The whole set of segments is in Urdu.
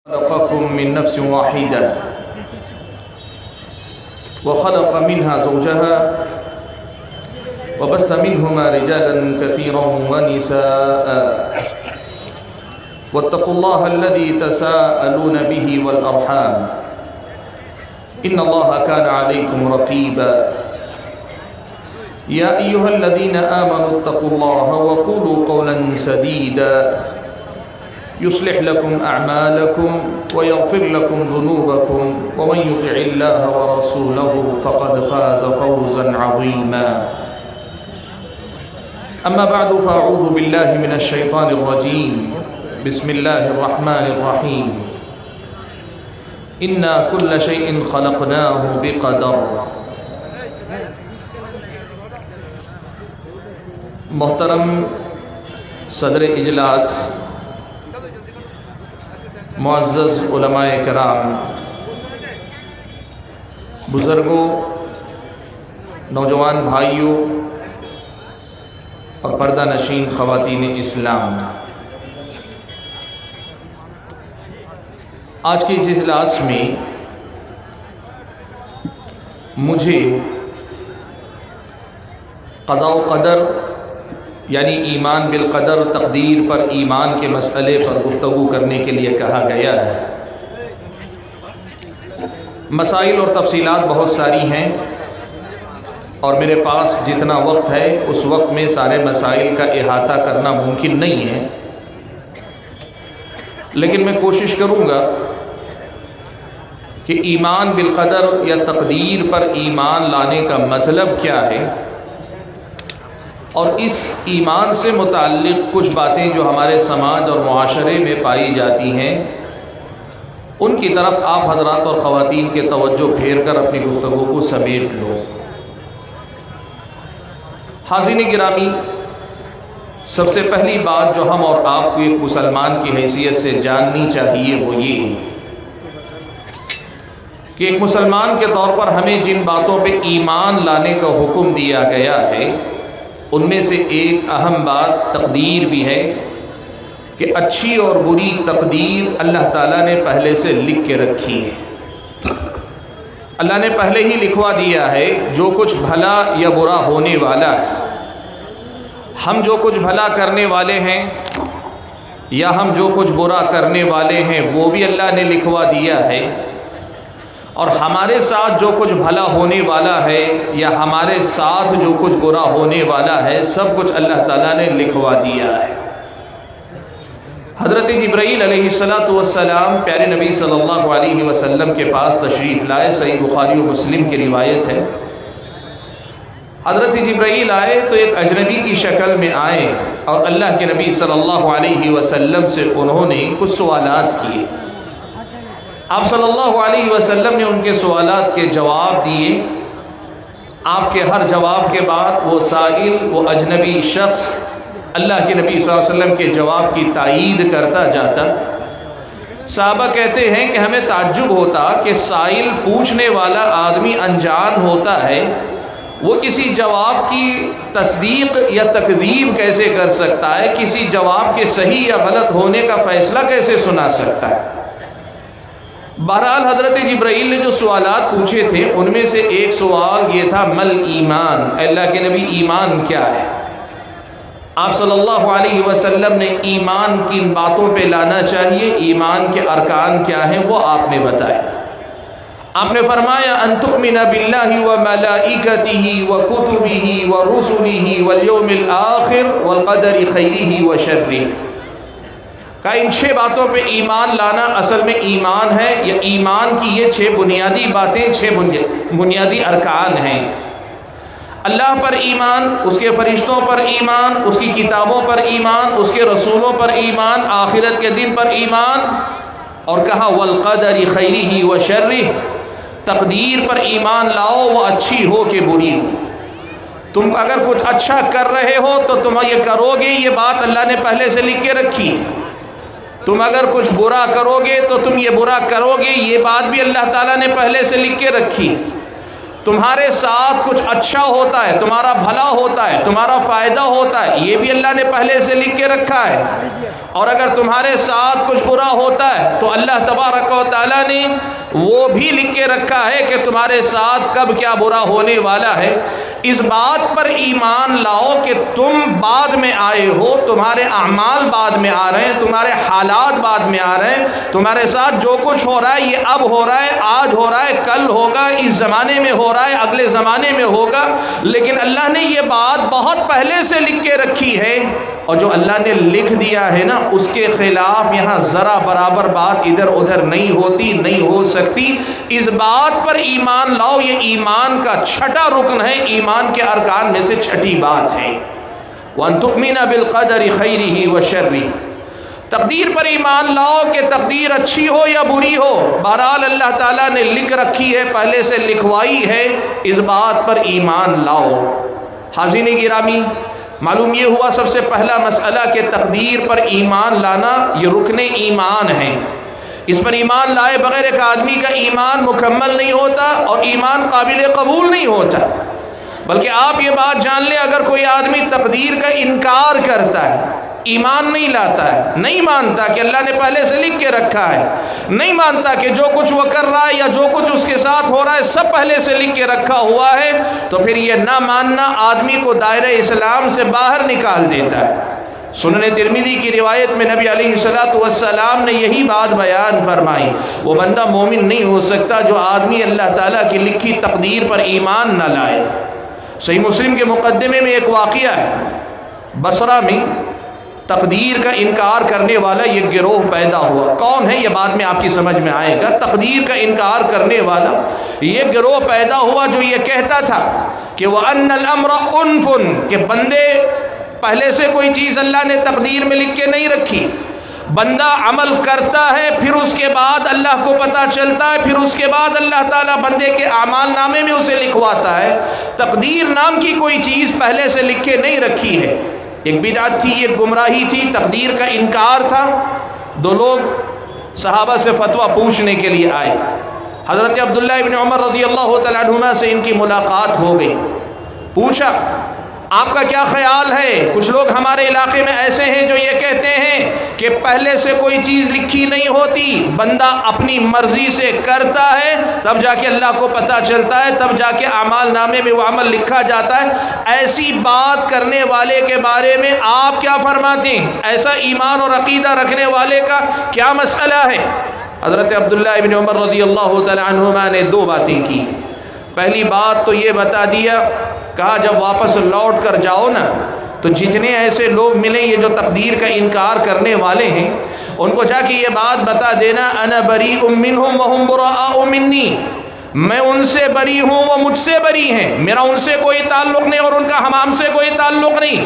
خلقكم من نفس واحدة وخلق منها زوجها وبث منهما رجالا كثيرا ونساء واتقوا الله الذي تساءلون به والأرحام إن الله كان عليكم رقيبا يا أيها الذين آمنوا اتقوا الله وقولوا قولا سديدا يصلح لكم أعمالكم ويغفر لكم ذنوبكم ومن يطع الله ورسوله فقد فاز فوزا عظيما أما بعد فأعوذ بالله من الشيطان الرجيم بسم الله الرحمن الرحيم إنا كل شيء خلقناه بقدر محترم صدر اجلاس معزز علماء کرام، بزرگوں، نوجوان بھائیوں اور پردہ نشین خواتین اسلام، آج کے اس اجلاس میں مجھے قضاء و قدر یعنی ایمان بالقدر، تقدیر پر ایمان کے مسئلے پر گفتگو کرنے کے لیے کہا گیا ہے۔ مسائل اور تفصیلات بہت ساری ہیں اور میرے پاس جتنا وقت ہے اس وقت میں سارے مسائل کا احاطہ کرنا ممکن نہیں ہے، لیکن میں کوشش کروں گا کہ ایمان بالقدر یا تقدیر پر ایمان لانے کا مطلب کیا ہے، اور اس ایمان سے متعلق کچھ باتیں جو ہمارے سماج اور معاشرے میں پائی جاتی ہیں ان کی طرف آپ حضرات اور خواتین کے توجہ پھیر کر اپنی گفتگو کو سمیٹ لو۔ حاضرین گرامی، سب سے پہلی بات جو ہم اور آپ کو ایک مسلمان کی حیثیت سے جاننی چاہیے وہ یہ کہ ایک مسلمان کے طور پر ہمیں جن باتوں پہ ایمان لانے کا حکم دیا گیا ہے ان میں سے ایک اہم بات تقدیر بھی ہے کہ اچھی اور بری تقدیر اللہ تعالیٰ نے پہلے سے لکھ کے رکھی ہے۔ اللہ نے پہلے ہی لکھوا دیا ہے جو کچھ بھلا یا برا ہونے والا ہے۔ ہم جو کچھ بھلا کرنے والے ہیں یا ہم جو کچھ برا کرنے والے ہیں وہ بھی اللہ نے لکھوا دیا ہے، اور ہمارے ساتھ جو کچھ بھلا ہونے والا ہے یا ہمارے ساتھ جو کچھ برا ہونے والا ہے سب کچھ اللہ تعالیٰ نے لکھوا دیا ہے۔ حضرت جبرائیل علیہ السلام پیارے نبی صلی اللہ علیہ وسلم کے پاس تشریف لائے، صحیح بخاری و مسلم کی روایت ہے۔ حضرت جبرائیل آئے تو ایک اجنبی کی شکل میں آئے اور اللہ کے نبی صلی اللہ علیہ وسلم سے انہوں نے کچھ سوالات کیے۔ آپ صلی اللہ علیہ وسلم نے ان کے سوالات کے جواب دیے۔ آپ کے ہر جواب کے بعد وہ سائل، وہ اجنبی شخص اللہ کے نبی صلی اللہ علیہ وسلم کے جواب کی تائید کرتا جاتا۔ صحابہ کہتے ہیں کہ ہمیں تعجب ہوتا کہ سائل پوچھنے والا آدمی انجان ہوتا ہے، وہ کسی جواب کی تصدیق یا تکذیب کیسے کر سکتا ہے، کسی جواب کے صحیح یا غلط ہونے کا فیصلہ کیسے سنا سکتا ہے۔ بہرحال حضرت جبرائیل نے جو سوالات پوچھے تھے ان میں سے ایک سوال یہ تھا، مل ایمان، اللہ کے نبی ایمان کیا ہے؟ آپ صلی اللہ علیہ وسلم نے ایمان کن باتوں پہ لانا چاہیے، ایمان کے ارکان کیا ہیں وہ آپ نے بتائے۔ آپ نے فرمایا ان تؤمن باللہ وملائکتہ وکتبہ ورسلہ والیوم الآخر والقدر خیرہ وشرہ۔ کہ ان 6 باتوں پہ ایمان لانا اصل میں ایمان ہے، یا ایمان کی یہ 6 بنیادی باتیں، 6 بنیادی ارکان ہیں۔ اللہ پر ایمان، اس کے فرشتوں پر ایمان، اس کی کتابوں پر ایمان، اس کے رسولوں پر ایمان، آخرت کے دن پر ایمان، اور کہا والقدر خیرہ وشرہ، تقدیر پر ایمان لاؤ، وہ اچھی ہو کہ بری ہو۔ تم اگر کچھ اچھا کر رہے ہو تو تم یہ کرو گے، یہ بات اللہ نے پہلے سے لکھ کے رکھی۔ تم اگر کچھ برا کرو گے تو تم یہ برا کرو گے، یہ بات بھی اللہ تعالیٰ نے پہلے سے لکھ کے رکھی۔ تمہارے ساتھ کچھ اچھا ہوتا ہے، تمہارا بھلا ہوتا ہے، تمہارا فائدہ ہوتا ہے، یہ بھی اللہ نے پہلے سے لکھ کے رکھا ہے۔ اور اگر تمہارے ساتھ کچھ برا ہوتا ہے تو اللہ تبارک و تعالیٰ نے وہ بھی لکھ کے رکھا ہے کہ تمہارے ساتھ کب کیا برا ہونے والا ہے۔ اس بات پر ایمان لاؤ کہ تم بعد میں آئے ہو، تمہارے اعمال بعد میں آ رہے ہیں، تمہارے حالات بعد میں آ رہے ہیں، تمہارے ساتھ جو کچھ ہو رہا ہے یہ اب ہو رہا ہے، آج ہو رہا ہے، کل ہوگا، اس زمانے میں ہو رہا ہے، اگلے زمانے میں ہوگا، لیکن اللہ نے یہ بات بہت پہلے سے لکھ کے رکھی ہے، اور جو اللہ نے لکھ دیا ہے نا اس کے خلاف یہاں ذرا برابر بات ادھر ادھر نہیں ہوتی، نہیں ہو سکتی۔ اس بات پر ایمان لاؤ، یہ ایمان کا چھٹا رکن ہے، ایمان کے ارکان میں سے چھٹی بات ہے۔ وَأَن تُؤْمِنَ بِالْقَدَرِ خَيْرِهِ وَشَرِّهِ، تقدیر پر ایمان لاؤ کہ تقدیر اچھی ہو یا بری ہو، بہرحال اللہ تعالیٰ نے لکھ رکھی ہے، پہلے سے لکھوائی ہے، اس بات پر ایمان لاؤ۔ حاضرین گرامی، معلوم یہ ہوا سب سے پہلا مسئلہ کہ تقدیر پر ایمان لانا یہ رکن ایمان ہے۔ اس پر ایمان لائے بغیر ایک آدمی کا ایمان مکمل نہیں ہوتا اور ایمان قابل قبول نہیں ہوتا۔ بلکہ آپ یہ بات جان لیں، اگر کوئی آدمی تقدیر کا انکار کرتا ہے، ایمان نہیں لاتا ہے، نہیں مانتا کہ اللہ نے پہلے سے لکھ کے رکھا ہے، نہیں مانتا کہ جو کچھ وہ کر رہا ہے یا جو کچھ اس کے ساتھ ہو رہا ہے سب پہلے سے لکھ کے رکھا ہوا ہے، تو پھر یہ نہ ماننا آدمی کو دائرہ اسلام سے باہر نکال دیتا ہے۔ سنن ترمذی کی روایت میں نبی علیہ السلام نے یہی بات بیان فرمائی، وہ بندہ مومن نہیں ہو سکتا جو آدمی اللہ تعالیٰ کی لکھی تقدیر پر ایمان نہ لائے۔ صحیح مسلم کے مقدمے میں ایک واقعہ ہے، بصرہ میں تقدیر کا انکار کرنے والا یہ گروہ پیدا ہوا۔ کون ہے یہ بعد میں آپ کی سمجھ میں آئے گا۔ تقدیر کا انکار کرنے والا یہ گروہ پیدا ہوا جو یہ کہتا تھا کہ وَأَنَّ الْأَمْرَ أُنْفٌ، کہ بندے پہلے سے کوئی چیز اللہ نے تقدیر میں لکھ کے نہیں رکھی، بندہ عمل کرتا ہے، پھر اس کے بعد اللہ کو پتہ چلتا ہے، پھر اس کے بعد اللہ تعالیٰ بندے کے اعمال نامے میں اسے لکھواتا ہے۔ تقدیر نام کی کوئی چیز پہلے سے لکھ کے نہیں رکھی ہے۔ ایک بدعت تھی، ایک گمراہی تھی، تقدیر کا انکار تھا۔ دو لوگ صحابہ سے فتویٰ پوچھنے کے لیے آئے۔ حضرت عبداللہ ابن عمر رضی اللہ تعالیٰ عنہما سے ان کی ملاقات ہو گئی۔ پوچھا آپ کا کیا خیال ہے؟ کچھ لوگ ہمارے علاقے میں ایسے ہیں جو یہ کہتے ہیں کہ پہلے سے کوئی چیز لکھی نہیں ہوتی، بندہ اپنی مرضی سے کرتا ہے، تب جا کے اللہ کو پتہ چلتا ہے، تب جا کے اعمال نامے میں وہ عمل لکھا جاتا ہے۔ ایسی بات کرنے والے کے بارے میں آپ کیا فرماتے ہیں؟ ایسا ایمان اور عقیدہ رکھنے والے کا کیا مسئلہ ہے؟ حضرت عبداللہ ابن عمر رضی اللہ تعالی عنہما نے دو باتیں کی۔ پہلی بات تو یہ بتا دیا، کہا جب واپس لوٹ کر جاؤ نا تو جتنے ایسے لوگ ملیں یہ جو تقدیر کا انکار کرنے والے ہیں، ان کو جا کے یہ بات بتا دینا، انا بریء منہم وہم براء منی، میں ان سے بری ہوں، وہ مجھ سے بری ہیں، میرا ان سے کوئی تعلق نہیں اور ان کا ہم سے کوئی تعلق نہیں۔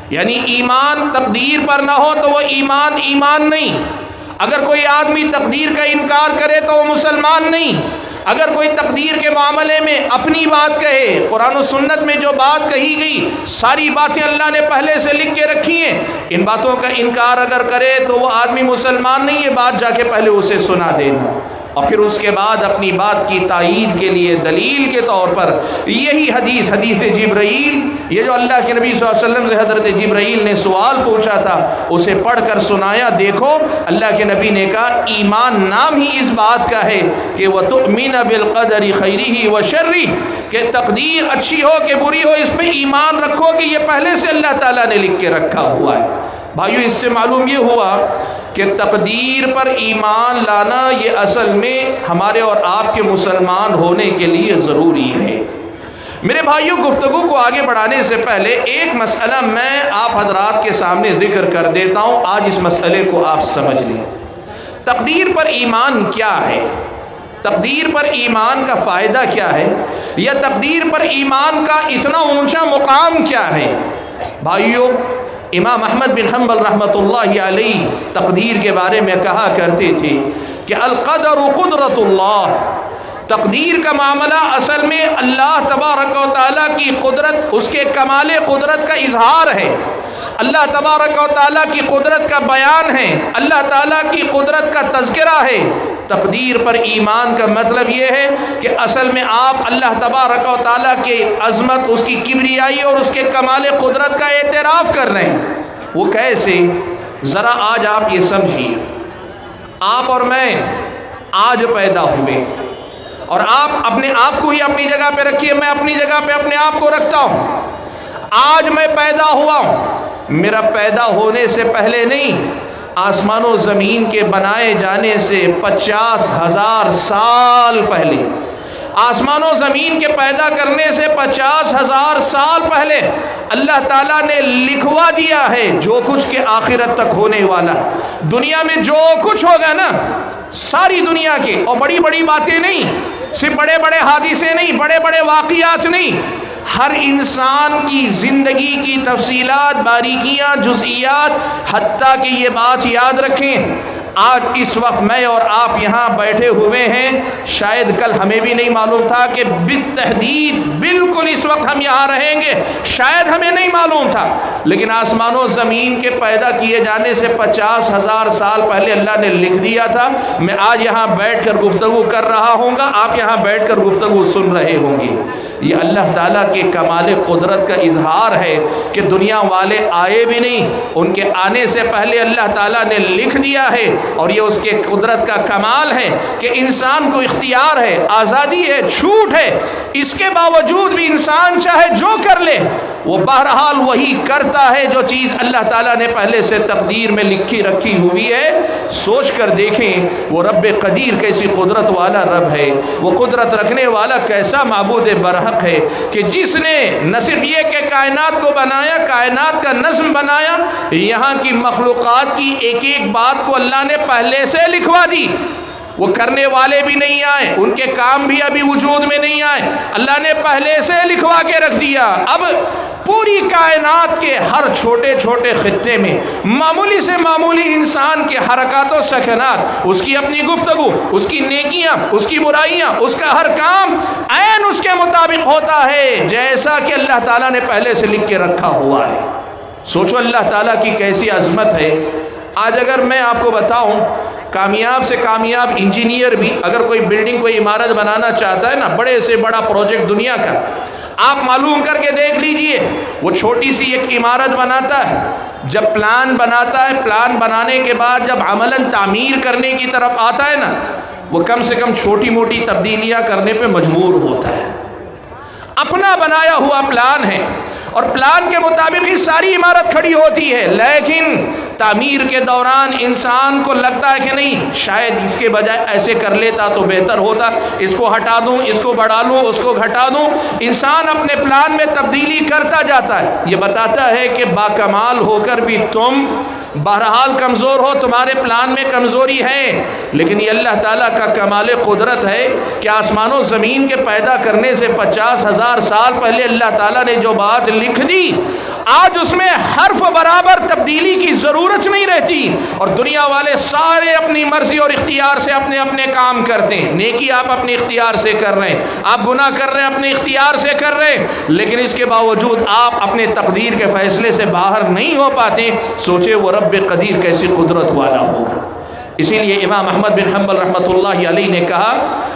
یعنی ایمان تقدیر پر نہ ہو تو وہ ایمان نہیں۔ اگر کوئی آدمی تقدیر کا انکار کرے تو وہ مسلمان نہیں۔ اگر کوئی تقدیر کے معاملے میں اپنی بات کہے، قرآن و سنت میں جو بات کہی گئی ساری باتیں اللہ نے پہلے سے لکھ کے رکھی ہیں، ان باتوں کا انکار اگر کرے تو وہ آدمی مسلمان نہیں۔ یہ بات جا کے پہلے اسے سنا دینا اور پھر اس کے بعد اپنی بات کی تائید کے لیے دلیل کے طور پر یہی حدیث جبرائیل، یہ جو اللہ کے نبی صلی اللہ علیہ وسلم سے حضرت جبرائیل نے سوال پوچھا تھا اسے پڑھ کر سنایا۔ دیکھو اللہ کے نبی نے کہا ایمان نام ہی اس بات کا ہے کہ وَتُؤْمِنَ بِالْقَدَرِ خَيْرِهِ وَشَرِّهِ، کہ تقدیر اچھی ہو کہ بری ہو اس پہ ایمان رکھو کہ یہ پہلے سے اللہ تعالیٰ نے لکھ کے رکھا ہوا ہے۔ بھائیو اس سے معلوم یہ ہوا کہ تقدیر پر ایمان لانا یہ اصل میں ہمارے اور آپ کے مسلمان ہونے کے لیے ضروری ہے۔ میرے بھائیو گفتگو کو آگے بڑھانے سے پہلے ایک مسئلہ میں آپ حضرات کے سامنے ذکر کر دیتا ہوں، آج اس مسئلے کو آپ سمجھ لیں۔ تقدیر پر ایمان کیا ہے؟ تقدیر پر ایمان کا فائدہ کیا ہے؟ یا تقدیر پر ایمان کا اتنا اونچا مقام کیا ہے؟ بھائیو امام احمد بن حنبل رحمۃ اللہ علیہ تقدیر کے بارے میں کہا کرتے تھے کہ القدر قدرت اللہ، تقدیر کا معاملہ اصل میں اللہ تبارک و تعالیٰ کی قدرت، اس کے کمال قدرت کا اظہار ہے، اللہ تبارک و تعالیٰ کی قدرت کا بیان ہے، اللہ تعالیٰ کی قدرت کا تذکرہ ہے۔ تقدیر پر ایمان کا مطلب یہ ہے کہ اصل میں آپ اللہ تبارک و تعالیٰ کی عظمت، اس کی کبریائی اور اس کے کمال قدرت کا اعتراف کر رہے ہیں۔ وہ کیسے؟ ذرا آج آپ یہ سمجھیے، آپ اور میں آج پیدا ہوئے، اور آپ اپنے آپ کو ہی اپنی جگہ پہ رکھیے، میں اپنی جگہ پہ اپنے آپ کو رکھتا ہوں۔ آج میں پیدا ہوا ہوں، میرا پیدا ہونے سے پہلے نہیں، آسمان و زمین کے بنائے جانے سے 50,000 سال پہلے، آسمان و زمین کے پیدا کرنے سے 50,000 سال پہلے اللہ تعالیٰ نے لکھوا دیا ہے جو کچھ کے آخرت تک ہونے والا۔ دنیا میں جو کچھ ہوگا نا، ساری دنیا کے، اور بڑی بڑی باتیں نہیں، صرف بڑے بڑے حادثے نہیں، بڑے بڑے واقعات نہیں، ہر انسان کی زندگی کی تفصیلات، باریکیاں، جزئیات، حتیٰ کہ یہ بات یاد رکھیں، آج اس وقت میں اور آپ یہاں بیٹھے ہوئے ہیں، شاید کل ہمیں بھی نہیں معلوم تھا کہ بالتحدید بالکل اس وقت ہم یہاں رہیں گے، شاید ہمیں نہیں معلوم تھا، لیکن آسمان و زمین کے پیدا کیے جانے سے 50,000 سال پہلے اللہ نے لکھ دیا تھا۔ میں آج یہاں بیٹھ کر گفتگو کر رہا ہوں گا، آپ یہاں بیٹھ کر گفتگو سن رہے ہوں گے۔ یہ اللہ تعالیٰ کے کمال قدرت کا اظہار ہے کہ دنیا والے آئے بھی نہیں، ان کے آنے سے پہلے اللہ تعالیٰ نے لکھ دیا ہے، اور یہ اس کے قدرت کا کمال ہے کہ انسان کو اختیار ہے، آزادی ہے، چھوٹ ہے، اس کے باوجود بھی انسان چاہے جو کر لے، وہ بہرحال وہی کرتا ہے جو چیز اللہ تعالیٰ نے پہلے سے تقدیر میں لکھی رکھی ہوئی ہے۔ سوچ کر دیکھیں وہ رب قدیر کیسی قدرت والا رب ہے، وہ قدرت رکھنے والا کیسا معبود برحق ہے کہ جس نے نہ صرف یہ کہ کائنات کو بنایا، کائنات کا نظم بنایا، یہاں کی مخلوقات کی ایک ایک بات کو اللہ نے پہلے سے لکھوا دی۔ وہ کرنے والے بھی نہیں آئے، ان کے کام بھی ابھی وجود میں نہیں آئے، اللہ نے پہلے سے لکھوا کے رکھ دیا۔ اب پوری کائنات کے ہر چھوٹے چھوٹے خطے میں معمولی سے معمولی انسان کے حرکات و سکنات، اس کی اپنی گفتگو، اس کی نیکیاں، اس کی برائیاں، اس کا ہر کام عین اس کے مطابق ہوتا ہے جیسا کہ اللہ تعالیٰ نے پہلے سے لکھ کے رکھا ہوا ہے۔ سوچو اللہ تعالیٰ کی کیسی عظمت ہے۔ آج اگر میں آپ کو بتاؤں، کامیاب سے کامیاب انجینئر بھی اگر کوئی بلڈنگ، کوئی عمارت بنانا چاہتا ہے نا، بڑے سے بڑا پروجیکٹ دنیا کا، آپ معلوم کر کے دیکھ لیجئے، وہ چھوٹی سی ایک عمارت بناتا ہے، جب پلان بناتا ہے، پلان بنانے کے بعد جب عملاً تعمیر کرنے کی طرف آتا ہے نا، وہ کم سے کم چھوٹی موٹی تبدیلیاں کرنے پہ مجبور ہوتا ہے۔ اپنا بنایا ہوا پلان ہے، اور پلان کے مطابق ہی ساری عمارت کھڑی ہوتی ہے، لیکن تعمیر کے دوران انسان کو لگتا ہے کہ نہیں، شاید اس کے بجائے ایسے کر لیتا تو بہتر ہوتا، اس کو ہٹا دوں، اس کو بڑھا لوں، اس کو گھٹا دوں۔ انسان اپنے پلان میں تبدیلی کرتا جاتا ہے۔ یہ بتاتا ہے کہ باکمال ہو کر بھی تم بہرحال کمزور ہو، تمہارے پلان میں کمزوری ہے، لیکن یہ اللہ تعالیٰ کا کمال قدرت ہے کہ آسمان و زمین کے پیدا کرنے سے 50,000 سال پہلے اللہ تعالیٰ نے جو بات لکھ دی، آج اس میں حرف برابر تبدیلی کی ضرورت نہیں رہتی، اور دنیا والے سارے اپنی مرضی اور اختیار سے اپنے اپنے کام کرتے ہیں۔ نیکی آپ اپنے اختیار سے کر رہے ہیں، آپ گناہ کر رہے ہیں اپنے اختیار سے کر رہے ہیں، لیکن اس کے باوجود آپ اپنے تقدیر کے فیصلے سے باہر نہیں ہو پاتے۔ سوچے وہ رب قدیر کیسی قدرت والا ہوگا۔ اسی لیے امام احمد بن حنبل رحمۃ اللہ علیہ نے کہا،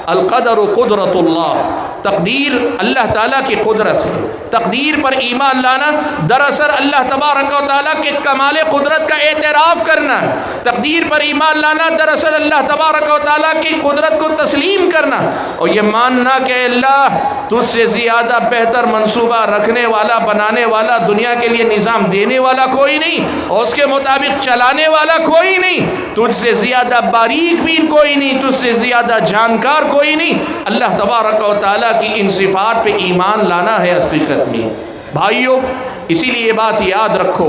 القدر قدرت اللہ، تقدیر اللہ تعالیٰ کی قدرت ہے۔ تقدیر پر ایمان لانا دراصل اللہ تبارک و تعالیٰ کے کمال قدرت کا اعتراف کرنا ہے۔ تقدیر پر ایمان لانا دراصل اللہ تبارک و تعالیٰ کی قدرت کو تسلیم کرنا، اور یہ ماننا کہ اللہ تجھ سے زیادہ بہتر منصوبہ رکھنے والا، بنانے والا، دنیا کے لیے نظام دینے والا کوئی نہیں، اور اس کے مطابق چلانے والا کوئی نہیں، تجھ سے زیادہ باریک بین کوئی نہیں، تجھ سے زیادہ جانکار کوئی نہیں۔ اللہ تبارک و تعالیٰ کی ان صفات پہ ایمان لانا ہے حقیقت میں۔ بھائیو، اسی لیے یہ بات یاد رکھو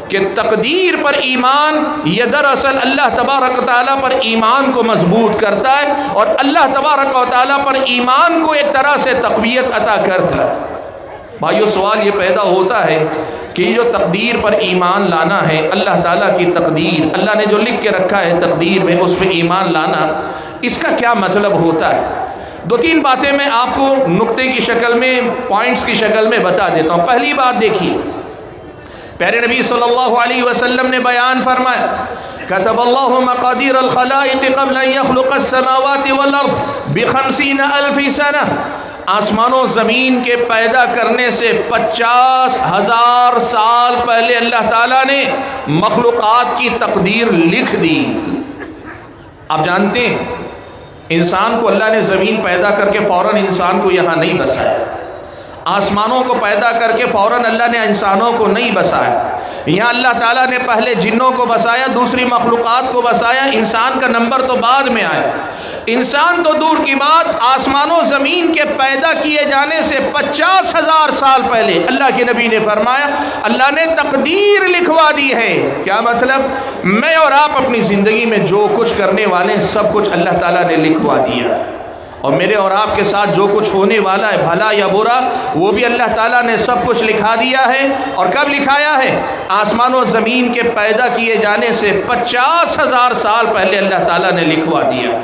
کہ تقدیر پر ایمان یہ دراصل اللہ تبارک و تعالیٰ پر ایمان کو مضبوط کرتا ہے، اور اللہ تبارک و تعالیٰ پر ایمان کو ایک طرح سے تقویت عطا کرتا ہے۔ بھائیو، سوال یہ پیدا ہوتا ہے کہ یہ جو تقدیر پر ایمان لانا ہے، اللہ تعالیٰ کی تقدیر، اللہ نے جو لکھ کے رکھا ہے تقدیر میں، اس پہ ایمان لانا، اس کا کیا مطلب ہوتا ہے؟ دو تین باتیں میں آپ کو نقطے کی شکل میں، پوائنٹس کی شکل میں بتا دیتا ہوں۔ پہلی بات دیکھیے، پیارے نبی صلی اللہ علیہ وسلم نے بیان فرمایا، كتب اللہ مقادیر الخلائق قبل ان يخلق السماوات والارض ب50,000 سنہ۔ آسمانوں زمین کے پیدا کرنے سے 50,000 سال پہلے اللہ تعالیٰ نے مخلوقات کی تقدیر لکھ دی۔ آپ جانتے ہیں انسان کو اللہ نے زمین پیدا کر کے فوراً انسان کو یہاں نہیں بسایا، آسمانوں کو پیدا کر کے فوراً اللہ نے انسانوں کو نہیں بسایا، یہاں اللہ تعالیٰ نے پہلے جنوں کو بسایا، دوسری مخلوقات کو بسایا، انسان کا نمبر تو بعد میں آیا۔ انسان تو دور کی بات، آسمانوں زمین کے پیدا کیے جانے سے 50,000 سال پہلے اللہ کے نبی نے فرمایا اللہ نے تقدیر لکھوا دی ہے۔ کیا مطلب؟ میں اور آپ اپنی زندگی میں جو کچھ کرنے والے ہیں سب کچھ اللہ تعالیٰ نے لکھوا دیا، اور میرے اور آپ کے ساتھ جو کچھ ہونے والا ہے بھلا یا برا وہ بھی اللہ تعالیٰ نے سب کچھ لکھا دیا ہے۔ اور کب لکھایا ہے؟ آسمان و زمین کے پیدا کیے جانے سے 50,000 سال پہلے اللہ تعالیٰ نے لکھوا دیا۔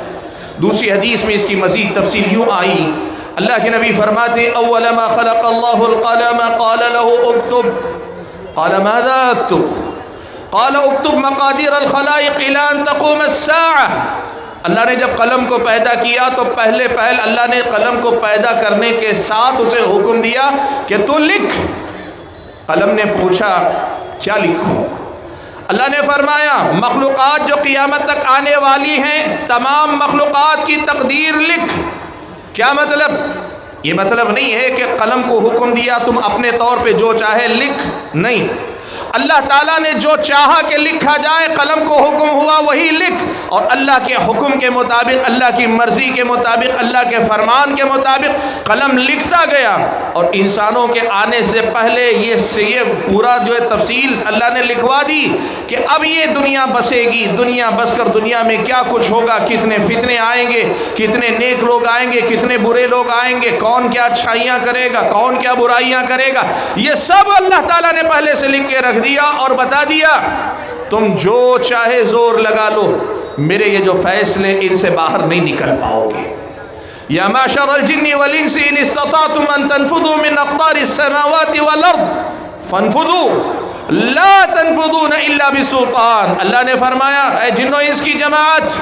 دوسری حدیث میں اس کی مزید تفصیل یوں آئی، اللہ کے نبی فرماتے اول ما خلق اللہ القلم قال له اکتب قال ماذا اکتب قال اکتب مقادیر الخلائق الى ان تقوم الساعة۔ اللہ نے جب قلم کو پیدا کیا تو پہلے اللہ نے قلم کو پیدا کرنے کے ساتھ اسے حکم دیا کہ تو لکھ۔ قلم نے پوچھا کیا لکھوں؟ اللہ نے فرمایا مخلوقات جو قیامت تک آنے والی ہیں تمام مخلوقات کی تقدیر لکھ۔ کیا مطلب؟ یہ مطلب نہیں ہے کہ قلم کو حکم دیا تم اپنے طور پہ جو چاہے لکھ، نہیں، اللہ تعالیٰ نے جو چاہا کہ لکھا جائے قلم کو حکم ہوا وہی لکھ، اور اللہ کے حکم کے مطابق، اللہ کی مرضی کے مطابق، اللہ کے فرمان کے مطابق قلم لکھتا گیا۔ اور انسانوں کے آنے سے پہلے یہ پورا جو ہے تفصیل اللہ نے لکھوا دی کہ اب یہ دنیا بسے گی، دنیا بس کر دنیا میں کیا کچھ ہوگا، کتنے فتنے آئیں گے، کتنے نیک لوگ آئیں گے، کتنے برے لوگ آئیں گے، کون کیا اچھائیاں کرے گا، کون کیا برائیاں کرے گا، یہ سب اللہ تعالیٰ نے پہلے سے لکھ کے رکھ دیا اور بتا دیا تم جو چاہے زور لگا لو، میرے یہ جو فیصلے ان سے باہر نہیں نکل پاؤ گے۔ یا معشر الجن والانس ان استطعتم ان تنفذوا من اقطار السماوات والارض فانفذوا لا تنفذون الا بسلطان۔ اللہ نے فرمایا اے جن و انس کی جماعت،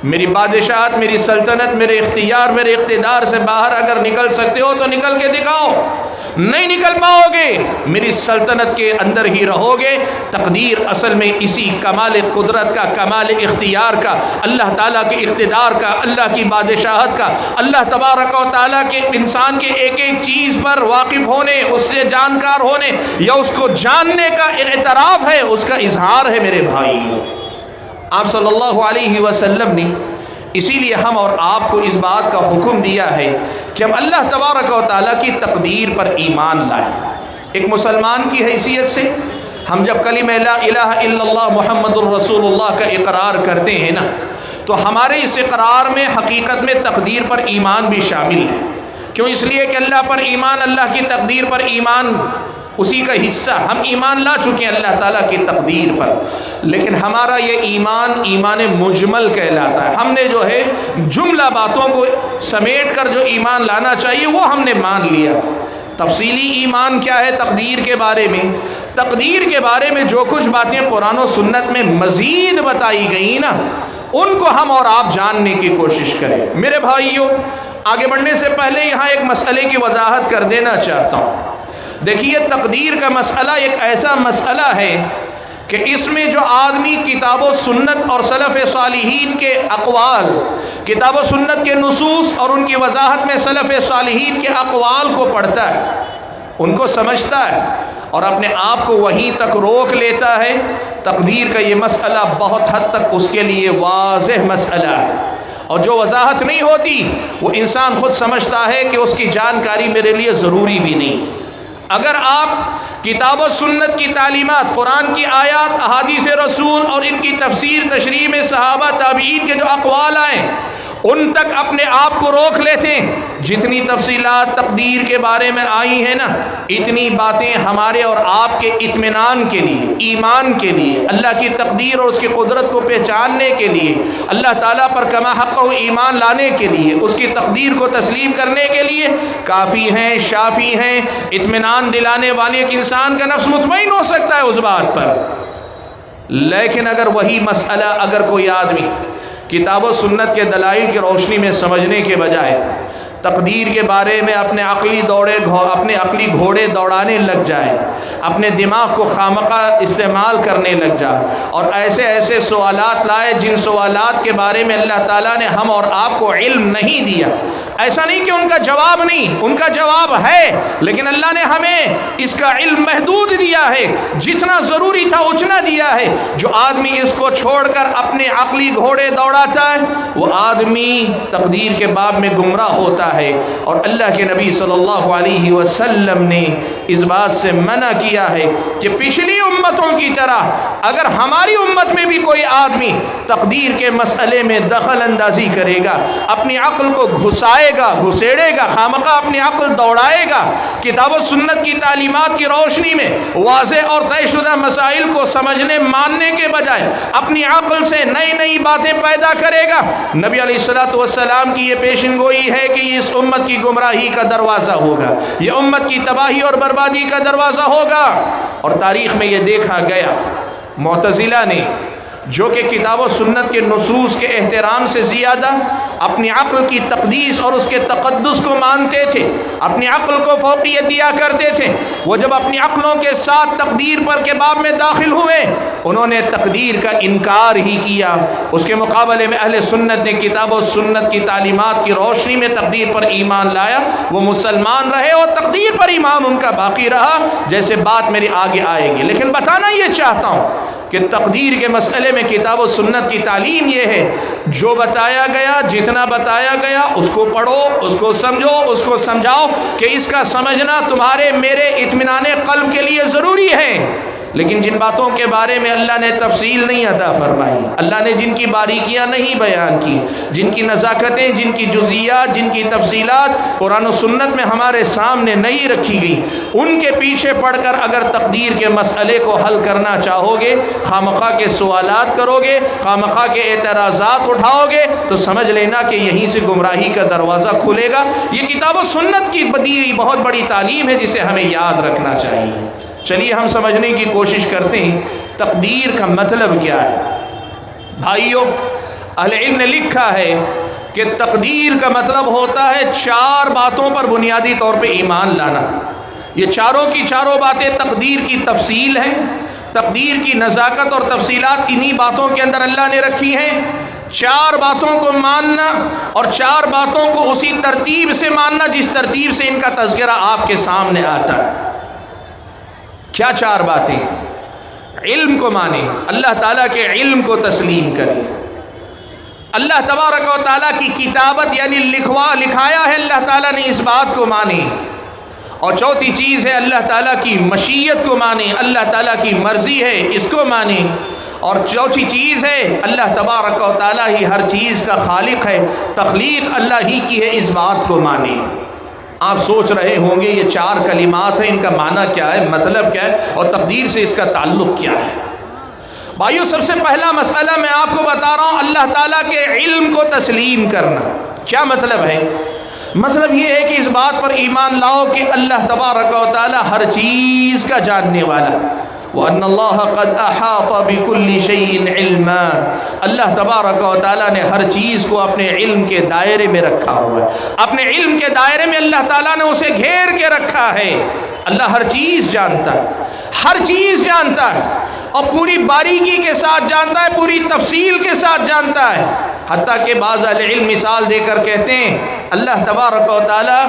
میری بادشاہت، میری سلطنت، میرے اختیار، میرے اقتدار سے باہر اگر نکل سکتے ہو تو نکل کے دکھاؤ، نہیں نکل پاؤ گے، میری سلطنت کے اندر ہی رہو گے۔ تقدیر اصل میں اسی کمال قدرت کا، کمال اختیار کا، اللہ تعالیٰ کے اقتدار کا، اللہ کی بادشاہت کا، اللہ تبارک و تعالیٰ کے انسان کے ایک ایک چیز پر واقف ہونے، اس سے جانکار ہونے یا اس کو جاننے کا اعتراف ہے، اس کا اظہار ہے میرے بھائیوں۔ آپ صلی اللہ علیہ وسلم نے اسی لیے ہم اور آپ کو اس بات کا حکم دیا ہے کہ ہم اللہ تبارک و تعالیٰ کی تقدیر پر ایمان لائیں۔ ایک مسلمان کی حیثیت سے ہم جب کلمہ لا الہ الا اللہ محمد الرسول اللہ کا اقرار کرتے ہیں نا، تو ہمارے اس اقرار میں حقیقت میں تقدیر پر ایمان بھی شامل ہے۔ کیوں؟ اس لیے کہ اللہ پر ایمان، اللہ کی تقدیر پر ایمان اسی کا حصہ، ہم ایمان لا چکے ہیں اللہ تعالیٰ کی تقدیر پر، لیکن ہمارا یہ ایمان مجمل کہلاتا ہے۔ ہم نے جو ہے جملہ باتوں کو سمیٹ کر جو ایمان لانا چاہیے وہ ہم نے مان لیا۔ تفصیلی ایمان کیا ہے تقدیر کے بارے میں؟ تقدیر کے بارے میں جو کچھ باتیں قرآن و سنت میں مزید بتائی گئی نا، ان کو ہم اور آپ جاننے کی کوشش کریں۔ میرے بھائیوں، آگے بڑھنے سے پہلے یہاں ایک مسئلے کی وضاحت کر دینا چاہتا ہوں۔ دیکھیے تقدیر کا مسئلہ ایک ایسا مسئلہ ہے کہ اس میں جو آدمی کتاب و سنت اور سلف صالحین کے اقوال، کتاب و سنت کے نصوص اور ان کی وضاحت میں سلف صالحین کے اقوال کو پڑھتا ہے، ان کو سمجھتا ہے اور اپنے آپ کو وہیں تک روک لیتا ہے، تقدیر کا یہ مسئلہ بہت حد تک اس کے لیے واضح مسئلہ ہے، اور جو وضاحت نہیں ہوتی وہ انسان خود سمجھتا ہے کہ اس کی جانکاری میرے لیے ضروری بھی نہیں۔ اگر آپ کتاب و سنت کی تعلیمات، قرآن کی آیات، احادیث رسول اور ان کی تفسیر تشریح میں صحابہ تابعین کے جو اقوال آئیں ان تک اپنے آپ کو روک لیتے ہیں، جتنی تفصیلات تقدیر کے بارے میں آئی ہیں نا، اتنی باتیں ہمارے اور آپ کے اطمینان کے لیے، ایمان کے لیے، اللہ کی تقدیر اور اس کی قدرت کو پہچاننے کے لیے، اللہ تعالیٰ پر کما حق و ایمان لانے کے لیے، اس کی تقدیر کو تسلیم کرنے کے لیے کافی ہیں، شافی ہیں، اطمینان دلانے والے ایک انسان کا نفس مطمئن ہو سکتا ہے اس بات پر۔ لیکن اگر وہی مسئلہ اگر کوئی آدمی کتاب و سنت کے دلائل کی روشنی میں سمجھنے کے بجائے تقدیر کے بارے میں اپنے عقلی گھوڑے دوڑانے لگ جائے، اپنے دماغ کو خامخواہ استعمال کرنے لگ جائے اور ایسے ایسے سوالات لائے جن سوالات کے بارے میں اللہ تعالیٰ نے ہم اور آپ کو علم نہیں دیا۔ ایسا نہیں کہ ان کا جواب نہیں، ان کا جواب ہے، لیکن اللہ نے ہمیں اس کا علم محدود دیا ہے، جتنا ضروری تھا اتنا دیا ہے۔ جو آدمی اس کو چھوڑ کر اپنے عقلی گھوڑے دوڑاتا ہے وہ آدمی تقدیر کے باب میں گمراہ ہوتا ہے، اور اللہ کے نبی صلی اللہ علیہ وسلم نے اس بات سے منع کیا ہے کہ پچھلی امتوں کی طرح اگر ہماری امت میں بھی کوئی آدمی تقدیر کے مسئلے میں دخل اندازی کرے گا، اپنی عقل کو گھسیڑے گا، خامخواہ اپنی عقل دوڑائے گا، کتاب و سنت کی تعلیمات کی روشنی میں واضح اور طے شدہ مسائل کو سمجھنے ماننے کے بجائے اپنی عقل سے نئی نئی باتیں پیدا کرے گا، نبی علیہ الصلوۃ والسلام کی یہ پیشن گوئی ہے کہ یہ اس امت کی گمراہی کا دروازہ ہوگا، یہ امت کی تباہی اور بربادی کا دروازہ ہوگا۔ اور تاریخ میں یہ دیکھا گیا، معتزلہ نے جو کہ کتاب و سنت کے نصوص کے احترام سے زیادہ اپنی عقل کی تقدیس اور اس کے تقدس کو مانتے تھے، اپنی عقل کو فوقیت دیا کرتے تھے، وہ جب اپنی عقلوں کے ساتھ تقدیر پر کے باب میں داخل ہوئے انہوں نے تقدیر کا انکار ہی کیا۔ اس کے مقابلے میں اہل سنت نے کتاب و سنت کی تعلیمات کی روشنی میں تقدیر پر ایمان لایا، وہ مسلمان رہے اور تقدیر پر ایمان ان کا باقی رہا، جیسے بات میری آگے آئے گی۔ لیکن بتانا یہ چاہتا ہوں کہ تقدیر کے مسئلے میں کتاب و سنت کی تعلیم یہ ہے، جو بتایا گیا، جتنا بتایا گیا اس کو پڑھو، اس کو سمجھو، اس کو سمجھاؤ کہ اس کا سمجھنا تمہارے میرے اطمینان قلب کے لیے ضروری ہے۔ لیکن جن باتوں کے بارے میں اللہ نے تفصیل نہیں عطا فرمائی، اللہ نے جن کی باریکیاں نہیں بیان کی، جن کی نزاکتیں، جن کی جزئیات، جن کی تفصیلات قرآن و سنت میں ہمارے سامنے نہیں رکھی گئی، ان کے پیچھے پڑھ کر اگر تقدیر کے مسئلے کو حل کرنا چاہو گے، خامخواہ کے سوالات کرو گے، خامخواہ کے اعتراضات اٹھاؤ گے، تو سمجھ لینا کہ یہیں سے گمراہی کا دروازہ کھلے گا۔ یہ کتاب و سنت کی دی بہت بڑی تعلیم ہے جسے ہمیں یاد رکھنا چاہیے۔ چلیے ہم سمجھنے کی کوشش کرتے ہیں تقدیر کا مطلب کیا ہے۔ بھائیو، اہل علم نے لکھا ہے کہ تقدیر کا مطلب ہوتا ہے 4 باتوں پر بنیادی طور پہ ایمان لانا۔ یہ چاروں کی چاروں باتیں تقدیر کی تفصیل ہیں، تقدیر کی نزاکت اور تفصیلات انہی باتوں کے اندر اللہ نے رکھی ہیں۔ 4 باتوں کو ماننا اور 4 باتوں کو اسی ترتیب سے ماننا جس ترتیب سے ان کا تذکرہ آپ کے سامنے آتا ہے۔ کیا 4 باتیں؟ علم کو مانیں، اللہ تعالیٰ کے علم کو تسلیم کریں، اللہ تبارک و تعالیٰ کی کتابت یعنی لکھایا ہے اللہ تعالیٰ نے، اس بات کو مانیں۔ اور چوتھی چیز ہے اللہ تعالیٰ کی مشیت کو مانیں، اللہ تعالیٰ کی مرضی ہے اس کو مانیں۔ اور چوتھی چیز ہے اللہ تبارک و تعالیٰ ہی ہر چیز کا خالق ہے، تخلیق اللہ ہی کی ہے، اس بات کو مانیں۔ آپ سوچ رہے ہوں گے یہ 4 کلمات ہیں، ان کا معنی کیا ہے، مطلب کیا ہے، اور تقدیر سے اس کا تعلق کیا ہے؟ بھائیو، سب سے پہلا مسئلہ میں آپ کو بتا رہا ہوں، اللہ تعالیٰ کے علم کو تسلیم کرنا۔ کیا مطلب ہے؟ مطلب یہ ہے کہ اس بات پر ایمان لاؤ کہ اللہ تبارک و تعالیٰ ہر چیز کا جاننے والا، وَأَنَّ اللَّهَ قَدْ أَحَاطَ بِكُلِّ شَيْءٍ عِلْمًا، اللہ تبارک و تعالیٰ نے ہر چیز کو اپنے علم کے دائرے میں رکھا ہوا ہے، اپنے علم کے دائرے میں اللہ تعالیٰ نے اسے گھیر کے رکھا ہے۔ اللہ ہر چیز جانتا ہے، ہر چیز جانتا ہے، اور پوری باریکی کے ساتھ جانتا ہے، پوری تفصیل کے ساتھ جانتا ہے۔ حتیٰ کہ بعض اہل علم مثال دے کر کہتے ہیں اللہ تبارک و تعالیٰ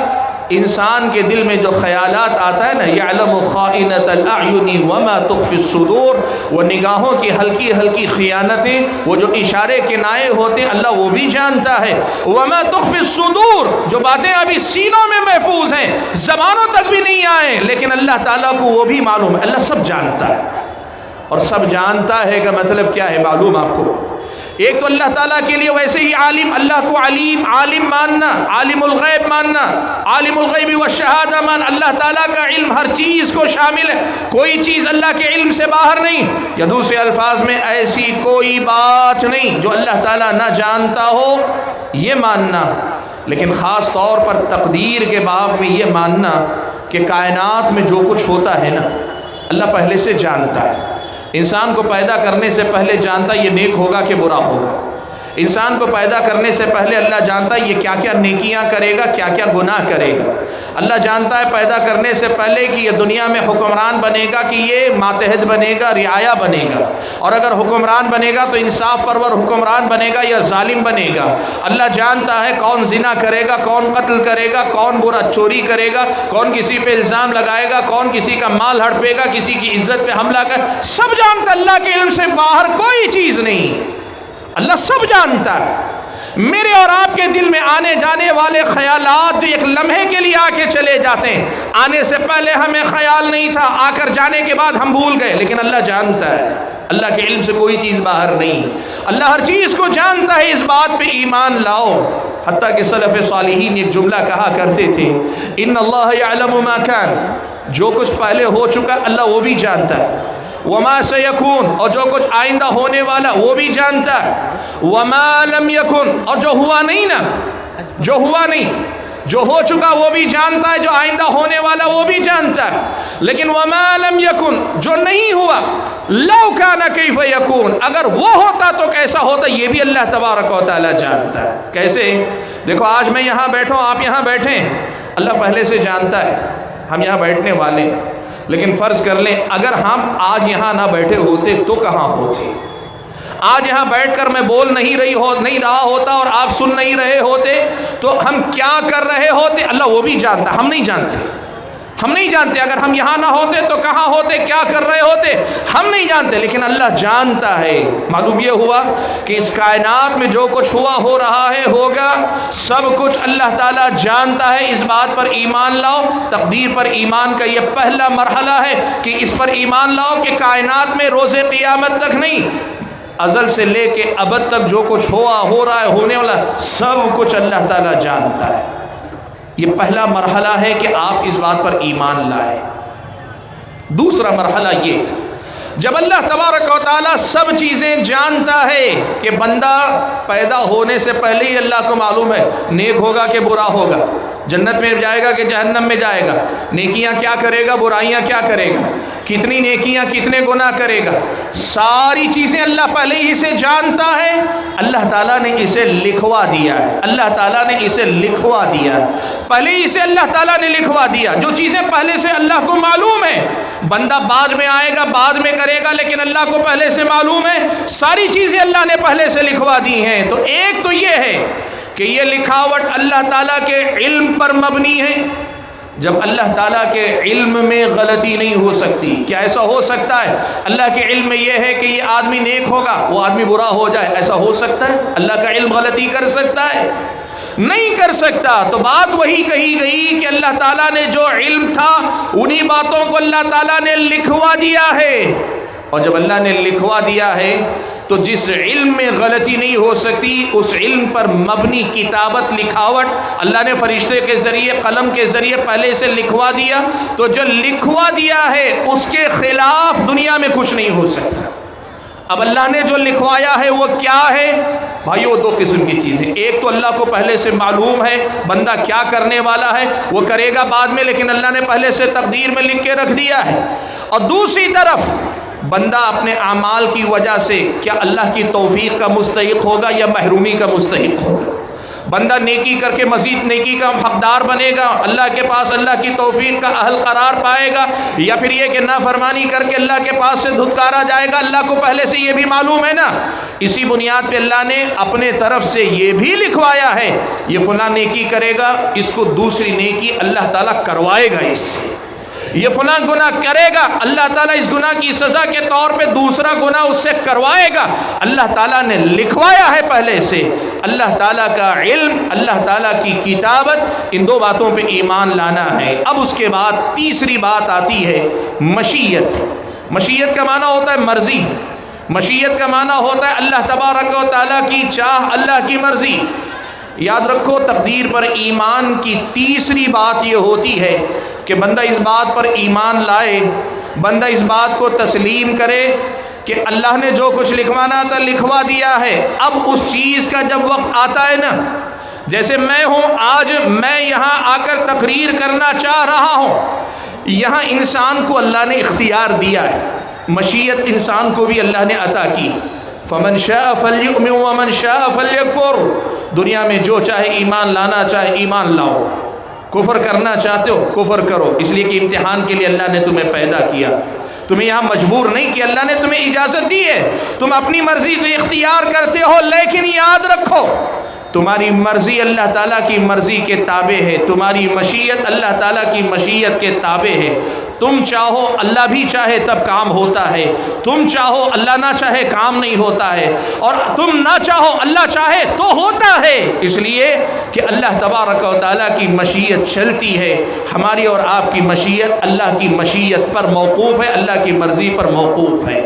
انسان کے دل میں جو خیالات آتا ہے نا، یعلم خائنۃ الاعین وما تخفی الصدور، وہ نگاہوں کی ہلکی ہلکی خیانتیں، وہ جو اشارے کنائے ہوتے ہیں اللہ وہ بھی جانتا ہے۔ وما تخفی الصدور، جو باتیں ابھی سینوں میں محفوظ ہیں، زبانوں تک بھی نہیں آئے، لیکن اللہ تعالیٰ کو وہ بھی معلوم ہے، اللہ سب جانتا ہے۔ اور سب جانتا ہے کا مطلب کیا ہے معلوم آپ کو؟ ایک تو اللہ تعالیٰ کے لیے ویسے ہی عالم، اللہ کو علیم، عالم ماننا، عالم الغیب ماننا، عالم الغیب والشہادہ مان، اللہ تعالیٰ کا علم ہر چیز کو شامل ہے، کوئی چیز اللہ کے علم سے باہر نہیں، یا دوسرے الفاظ میں ایسی کوئی بات نہیں جو اللہ تعالیٰ نہ جانتا ہو، یہ ماننا۔ لیکن خاص طور پر تقدیر کے باب میں یہ ماننا کہ کائنات میں جو کچھ ہوتا ہے نا اللہ پہلے سے جانتا ہے، انسان کو پیدا کرنے سے پہلے جانتا یہ نیک ہوگا کہ برا ہوگا، انسان کو پیدا کرنے سے پہلے اللہ جانتا ہے یہ کیا کیا نیکیاں کرے گا، کیا کیا گناہ کرے گا۔ اللہ جانتا ہے پیدا کرنے سے پہلے کہ یہ دنیا میں حکمران بنے گا، کہ یہ ماتحت بنے گا، رعایا بنے گا، اور اگر حکمران بنے گا تو انصاف پرور حکمران بنے گا یا ظالم بنے گا۔ اللہ جانتا ہے کون زنا کرے گا، کون قتل کرے گا، کون برا چوری کرے گا، کون کسی پہ الزام لگائے گا، کون کسی کا مال ہڑپے گا، کسی کی عزت پہ حملہ کر، سب جانتا اللہ کے علم سے باہر کوئی چیز نہیں۔ اللہ سب جانتا ہے۔ میرے اور آپ کے دل میں آنے جانے والے خیالات جو ایک لمحے کے لیے آ کے چلے جاتے ہیں، آنے سے پہلے ہمیں خیال نہیں تھا، آ کر جانے کے بعد ہم بھول گئے، لیکن اللہ جانتا ہے۔ اللہ کے علم سے کوئی چیز باہر نہیں، اللہ ہر چیز کو جانتا ہے۔ اس بات پہ ایمان لاؤ۔ حتیٰ کہ سلف صالحین ایک جملہ کہا کرتے تھے، ان اللہ یعلم ما کان، جو کچھ پہلے ہو چکا اللہ وہ بھی جانتا ہے، وما سیکون، اور جو کچھ آئندہ ہونے والا وہ بھی جانتا ہے، وما لم یکن، اور جو ہوا نہیں نا، جو ہوا نہیں، جو ہو چکا وہ بھی جانتا ہے، جو آئندہ ہونے والا وہ بھی جانتا ہے، لیکن وما لم یکن، جو نہیں ہوا، لو کان کیف یکون، اگر وہ ہوتا تو کیسا ہوتا، یہ بھی اللہ تبارک و تعالی جانتا ہے۔ کیسے؟ دیکھو آج میں یہاں بیٹھا ہوں، آپ یہاں بیٹھے ہیں، اللہ پہلے سے جانتا ہے ہم یہاں بیٹھنے والے ہیں، لیکن فرض کر لیں اگر ہم آج یہاں نہ بیٹھے ہوتے تو کہاں ہوتے؟ آج یہاں بیٹھ کر میں بول نہیں رہا ہوتا اور آپ سن نہیں رہے ہوتے تو ہم کیا کر رہے ہوتے؟ اللہ وہ بھی جانتا، ہم نہیں جانتے۔ ہم نہیں جانتے اگر ہم یہاں نہ ہوتے تو کہاں ہوتے، کیا کر رہے ہوتے، ہم نہیں جانتے، لیکن اللہ جانتا ہے۔ معلوم یہ ہوا کہ اس کائنات میں جو کچھ ہوا، ہو رہا ہے، ہوگا، سب کچھ اللہ تعالیٰ جانتا ہے۔ اس بات پر ایمان لاؤ۔ تقدیر پر ایمان کا یہ پہلا مرحلہ ہے کہ اس پر ایمان لاؤ کہ کائنات میں روز قیامت تک نہیں، ازل سے لے کے ابد تک جو کچھ ہوا، ہو رہا ہے، ہونے والا، سب کچھ اللہ تعالیٰ جانتا ہے۔ یہ پہلا مرحلہ ہے کہ آپ اس بات پر ایمان لائیں۔ دوسرا مرحلہ یہ، جب اللہ تبارک و تعالیٰ سب چیزیں جانتا ہے کہ بندہ پیدا ہونے سے پہلے ہی اللہ کو معلوم ہے نیک ہوگا کہ برا ہوگا، جنت میں جائے گا کہ جہنم میں جائے گا، نیکیاں کیا کرے گا، برائیاں کیا کرے گا، کتنی نیکیاں کتنے گناہ کرے گا، ساری چیزیں اللہ پہلے ہی سے جانتا ہے۔ اللہ تعالیٰ نے اسے لکھوا دیا ہے، اللہ تعالیٰ نے اسے لکھوا دیا ہے، پہلے ہی سے اللہ تعالیٰ نے لکھوا دیا۔ جو چیزیں پہلے سے اللہ کو معلوم ہے، بندہ بعد میں آئے گا، بعد میں کرے گا، لیکن اللہ کو پہلے سے معلوم ہے، ساری چیزیں اللہ نے پہلے سے لکھوا دی ہیں۔ تو ایک تو یہ ہے کہ یہ لکھاوٹ اللہ تعالیٰ کے علم پر مبنی ہے۔ جب اللہ تعالیٰ کے علم میں غلطی نہیں ہو سکتی، کیا ایسا ہو سکتا ہے اللہ کے علم میں یہ ہے کہ یہ آدمی نیک ہوگا، وہ آدمی برا ہو جائے، ایسا ہو سکتا ہے؟ اللہ کا علم غلطی کر سکتا ہے؟ نہیں کر سکتا۔ تو بات وہی کہی گئی کہ اللہ تعالیٰ نے جو علم تھا انہی باتوں کو اللہ تعالیٰ نے لکھوا دیا ہے، اور جب اللہ نے لکھوا دیا ہے تو جس علم میں غلطی نہیں ہو سکتی اس علم پر مبنی کتابت، لکھاوٹ اللہ نے فرشتے کے ذریعے، قلم کے ذریعے پہلے سے لکھوا دیا، تو جو لکھوا دیا ہے اس کے خلاف دنیا میں کچھ نہیں ہو سکتا۔ اب اللہ نے جو لکھوایا ہے وہ کیا ہے؟ بھائیو دو قسم کی چیزیں، ایک تو اللہ کو پہلے سے معلوم ہے بندہ کیا کرنے والا ہے، وہ کرے گا بعد میں، لیکن اللہ نے پہلے سے تقدیر میں لکھ کے رکھ دیا ہے، اور دوسری طرف بندہ اپنے اعمال کی وجہ سے کیا اللہ کی توفیق کا مستحق ہوگا یا محرومی کا مستحق ہوگا۔ بندہ نیکی کر کے مزید نیکی کا حقدار بنے گا، اللہ کے پاس اللہ کی توفیق کا اہل قرار پائے گا، یا پھر یہ کہ نافرمانی کر کے اللہ کے پاس سے دھتکارا جائے گا۔ اللہ کو پہلے سے یہ بھی معلوم ہے نا، اسی بنیاد پہ اللہ نے اپنے طرف سے یہ بھی لکھوایا ہے یہ فلاں نیکی کرے گا، اس کو دوسری نیکی اللہ تعالیٰ کروائے گا اس سے، یہ فلاں گناہ کرے گا، اللہ تعالیٰ اس گناہ کی سزا کے طور پہ دوسرا گناہ اس سے کروائے گا۔ اللہ تعالیٰ نے لکھوایا ہے پہلے سے۔ اللہ تعالیٰ کا علم، اللہ تعالیٰ کی کتابت، ان دو باتوں پہ ایمان لانا ہے۔ اب اس کے بعد تیسری بات آتی ہے مشیت۔ مشیت کا معنی ہوتا ہے مرضی، مشیت کا معنی ہوتا ہے اللہ تبارک و تعالیٰ کی چاہ، اللہ کی مرضی۔ یاد رکھو تقدیر پر ایمان کی تیسری بات یہ ہوتی ہے کہ بندہ اس بات پر ایمان لائے، بندہ اس بات کو تسلیم کرے کہ اللہ نے جو کچھ لکھوانا تھا لکھوا دیا ہے۔ اب اس چیز کا جب وقت آتا ہے نا، جیسے میں ہوں آج میں یہاں آ کر تقریر کرنا چاہ رہا ہوں، یہاں انسان کو اللہ نے اختیار دیا ہے، مشیت انسان کو بھی اللہ نے عطا کی۔ فمن شاء فلیؤمن ومن شاء فلیکفر، دنیا میں جو چاہے ایمان لانا چاہے ایمان لاؤ، کفر کرنا چاہتے ہو کفر کرو، اس لیے کہ امتحان کے لیے اللہ نے تمہیں پیدا کیا، تمہیں یہاں مجبور نہیں کیا، اللہ نے تمہیں اجازت دی ہے، تم اپنی مرضی سے اختیار کرتے ہو، لیکن یاد رکھو تمہاری مرضی اللہ تعالیٰ کی مرضی کے تابع ہے، تمہاری مشیت اللہ تعالیٰ کی مشیت کے تابع ہے، تم چاہو اللہ بھی چاہے تب کام ہوتا ہے، تم چاہو اللہ نہ چاہے کام نہیں ہوتا ہے، اور تم نہ چاہو اللہ چاہے تو ہوتا ہے، اس لیے کہ اللہ تبارک و تعالیٰ کی مشیت چلتی ہے، ہماری اور آپ کی مشیت اللہ کی مشیت پر موقوف ہے، اللہ کی مرضی پر موقوف ہے۔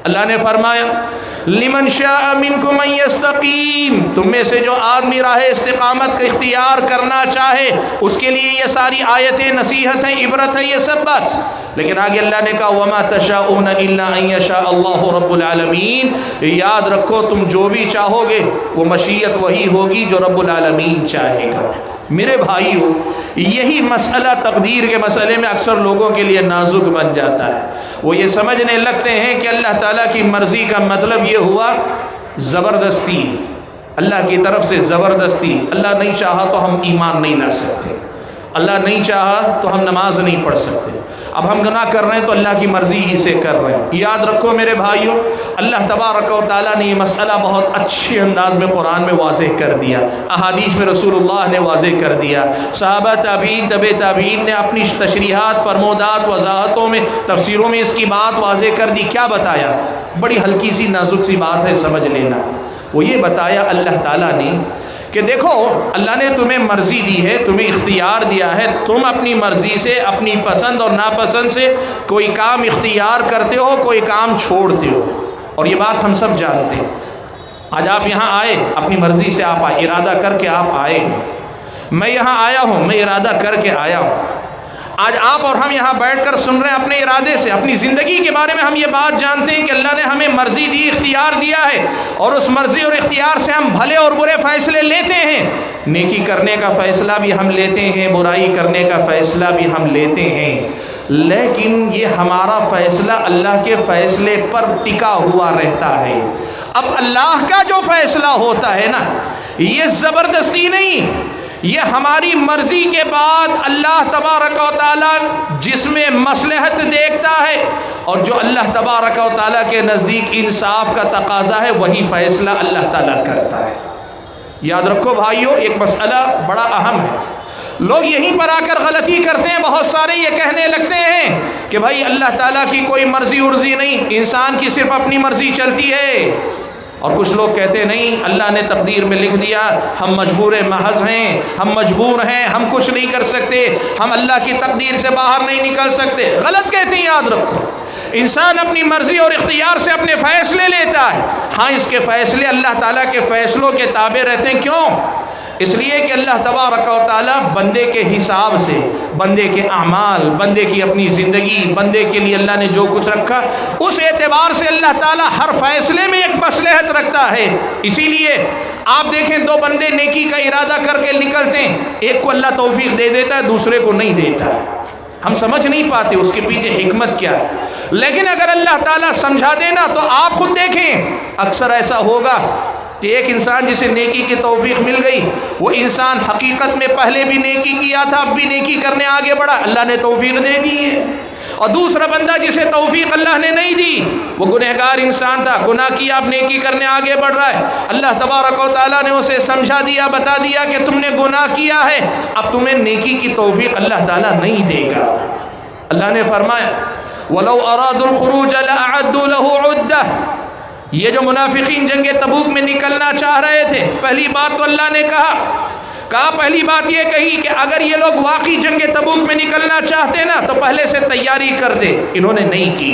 اللہ نے فرمایا لمن شاء منکم ان یستقیم، تم میں سے جو آدمی راہ استقامت کا اختیار کرنا چاہے اس کے لیے یہ ساری آیتیں نصیحت ہیں، عبرت ہے، یہ سب بات، لیکن آگے اللہ نے کہا وما تشاءون الا ان یشاء اللہ رب العالمین، یاد رکھو تم جو بھی چاہو گے وہ مشیت وہی ہوگی جو رب العالمین چاہے گا۔ میرے بھائیو، یہی مسئلہ تقدیر کے مسئلے میں اکثر لوگوں کے لیے نازک بن جاتا ہے، وہ یہ سمجھنے لگتے ہیں کہ اللہ تعالیٰ کی مرضی کا مطلب یہ ہوا زبردستی، اللہ کی طرف سے زبردستی، اللہ نہیں چاہا تو ہم ایمان نہیں لا سکتے، اللہ نہیں چاہا تو ہم نماز نہیں پڑھ سکتے، اب ہم گناہ کر رہے ہیں تو اللہ کی مرضی ہی سے کر رہے ہیں۔ یاد رکھو میرے بھائیوں، اللہ تبارک و تعالیٰ نے یہ مسئلہ بہت اچھے انداز میں قرآن میں واضح کر دیا، احادیث میں رسول اللہ نے واضح کر دیا، صحابہ تابعین تبع تابعین نے اپنی تشریحات، فرمودات، وضاحتوں میں، تفسیروں میں اس کی بات واضح کر دی۔ کیا بتایا؟ بڑی ہلکی سی نازک سی بات ہے، سمجھ لینا۔ وہ یہ بتایا اللہ تعالیٰ نے کہ دیکھو اللہ نے تمہیں مرضی دی ہے، تمہیں اختیار دیا ہے، تم اپنی مرضی سے، اپنی پسند اور ناپسند سے کوئی کام اختیار کرتے ہو، کوئی کام چھوڑتے ہو، اور یہ بات ہم سب جانتے ہیں۔ آج آپ یہاں آئے، اپنی مرضی سے آپ آئے، ارادہ کر کے آپ آئے ہیں، میں یہاں آیا ہوں، میں ارادہ کر کے آیا ہوں۔ آج آپ اور ہم یہاں بیٹھ کر سن رہے ہیں اپنے ارادے سے، اپنی زندگی کے بارے میں ہم یہ بات جانتے ہیں کہ اللہ نے ہمیں مرضی دی، اختیار دیا ہے، اور اس مرضی اور اختیار سے ہم بھلے اور برے فیصلے لیتے ہیں، نیکی کرنے کا فیصلہ بھی ہم لیتے ہیں، برائی کرنے کا فیصلہ بھی ہم لیتے ہیں، لیکن یہ ہمارا فیصلہ اللہ کے فیصلے پر ٹکا ہوا رہتا ہے۔ اب اللہ کا جو فیصلہ ہوتا ہے نا، یہ زبردستی نہیں، یہ ہماری مرضی کے بعد اللہ تبارک و تعالیٰ جس میں مصلحت دیکھتا ہے، اور جو اللہ تبارک و تعالیٰ کے نزدیک انصاف کا تقاضا ہے، وہی فیصلہ اللہ تعالیٰ کرتا ہے۔ یاد رکھو بھائیو، ایک مسئلہ بڑا اہم ہے، لوگ یہیں پر آ کر غلطی کرتے ہیں، بہت سارے یہ کہنے لگتے ہیں کہ بھائی اللہ تعالیٰ کی کوئی مرضی ارضی نہیں، انسان کی صرف اپنی مرضی چلتی ہے، اور کچھ لوگ کہتے نہیں اللہ نے تقدیر میں لکھ دیا، ہم مجبور محض ہیں، ہم مجبور ہیں، ہم کچھ نہیں کر سکتے، ہم اللہ کی تقدیر سے باہر نہیں نکل سکتے۔ غلط کہتے ہیں۔ یاد رکھو انسان اپنی مرضی اور اختیار سے اپنے فیصلے لیتا ہے، ہاں اس کے فیصلے اللہ تعالیٰ کے فیصلوں کے تابع رہتے ہیں۔ کیوں؟ اس لیے کہ اللہ تبارک و تعالیٰ بندے کے حساب سے، بندے کے اعمال، بندے کی اپنی زندگی، بندے کے لیے اللہ نے جو کچھ رکھا، اس اعتبار سے اللہ تعالیٰ ہر فیصلے میں ایک مصلحت رکھتا ہے۔ اسی لیے آپ دیکھیں دو بندے نیکی کا ارادہ کر کے نکلتے ہیں، ایک کو اللہ توفیق دے دیتا ہے، دوسرے کو نہیں دیتا ہے، ہم سمجھ نہیں پاتے اس کے پیچھے حکمت کیا ہے، لیکن اگر اللہ تعالیٰ سمجھا دینا تو آپ خود دیکھیں اکثر ایسا ہوگا کہ ایک انسان جسے نیکی کی توفیق مل گئی، وہ انسان حقیقت میں پہلے بھی نیکی کیا تھا، اب بھی نیکی کرنے آگے بڑھا، اللہ نے توفیق دے دی ہے، اور دوسرا بندہ جسے توفیق اللہ نے نہیں دی، وہ گنہگار انسان تھا، گناہ کیا، اب نیکی کرنے آگے بڑھ رہا ہے، اللہ تبارک و تعالیٰ نے اسے سمجھا دیا، بتا دیا کہ تم نے گناہ کیا ہے، اب تمہیں نیکی کی توفیق اللہ تعالیٰ نہیں دے گا۔ اللہ نے فرمایا وَلَوْ أَرَادُوا الْخُرُوجَ لَأَعَدُّوا لَهُ عُدَّةً، یہ جو منافقین جنگ تبوک میں نکلنا چاہ رہے تھے، پہلی بات تو اللہ نے کہا پہلی بات یہ کہی کہ اگر یہ لوگ واقعی جنگ تبوک میں نکلنا چاہتے نا تو پہلے سے تیاری کر دے، انہوں نے نہیں کی۔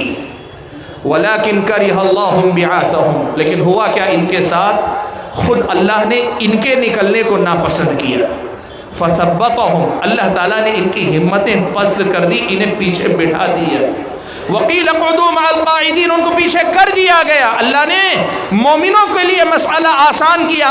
وَلَكِنْ كَرِهَ اللَّهُ بِعَاثَهُمْ، لیکن ہوا کیا، ان کے ساتھ خود اللہ نے ان کے نکلنے کو ناپسند کیا، فَثَبَّطَهُمْ، اللہ تعالیٰ نے ان کی ہمتیں پست کر دی، انہیں پیچھے بٹھا دیا، وقیل اقعدوا مع القاعدین، ان کو پیچھے کر دیا گیا۔ اللہ نے مومنوں کے لیے مسئلہ آسان کیا،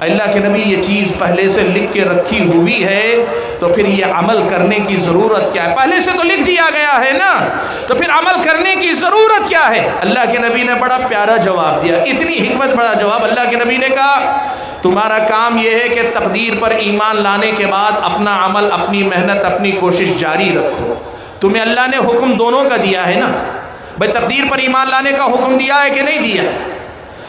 اللہ کے نبی یہ چیز پہلے سے لکھ کے رکھی ہوئی ہے تو پھر یہ عمل کرنے کی ضرورت کیا ہے؟ پہلے سے تو لکھ دیا گیا ہے نا، تو پھر عمل کرنے کی ضرورت کیا ہے؟ اللہ کے نبی نے بڑا پیارا جواب دیا، اتنی حکمت بڑا جواب۔ اللہ کے نبی نے کہا تمہارا کام یہ ہے کہ تقدیر پر ایمان لانے کے بعد اپنا عمل، اپنی محنت، اپنی کوشش جاری رکھو۔ تمہیں اللہ نے حکم دونوں کا دیا ہے نا، بھائی تقدیر پر ایمان لانے کا حکم دیا ہے کہ نہیں دیا؟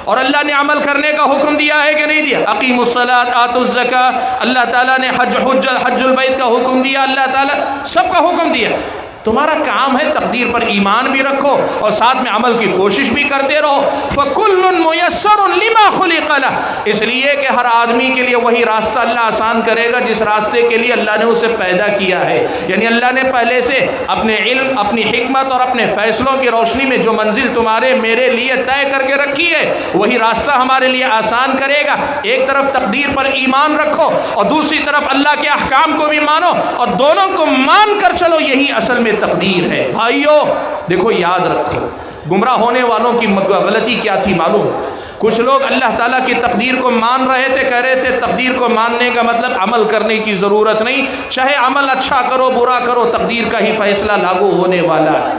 اور اللہ نے عمل کرنے کا حکم دیا ہے کہ نہیں دیا؟ اقیموا الصلاۃ آتوا الزکاۃ، اللہ تعالیٰ نے حج البیت کا حکم دیا، اللہ تعالیٰ سب کا حکم دیا۔ تمہارا کام ہے تقدیر پر ایمان بھی رکھو اور ساتھ میں عمل کی کوشش بھی کرتے رہو۔ فَكُلٌّ مُيَسَّرٌ لِمَا خُلِقَ لَهُ، اس لیے کہ ہر آدمی کے لیے وہی راستہ اللہ آسان کرے گا جس راستے کے لیے اللہ نے اسے پیدا کیا ہے۔ یعنی اللہ نے پہلے سے اپنے علم، اپنی حکمت اور اپنے فیصلوں کی روشنی میں جو منزل تمہارے میرے لیے طے کر کے رکھی ہے وہی راستہ ہمارے لیے آسان کرے گا۔ ایک طرف تقدیر پر ایمان رکھو اور دوسری طرف اللہ کے احکام کو بھی مانو، اور دونوں کو مان کر چلو، یہی اصل میں تقدیر ہے۔ بھائیو دیکھو، یاد رکھو گمراہ ہونے والوں کی غلطی کیا تھی معلوم؟ کچھ لوگ اللہ تعالیٰ کی تقدیر کو مان رہے تھے، کہہ رہے تھے تقدیر کو ماننے کا مطلب عمل کرنے کی ضرورت نہیں، چاہے عمل اچھا کرو برا کرو تقدیر کا ہی فیصلہ لاگو ہونے والا ہے۔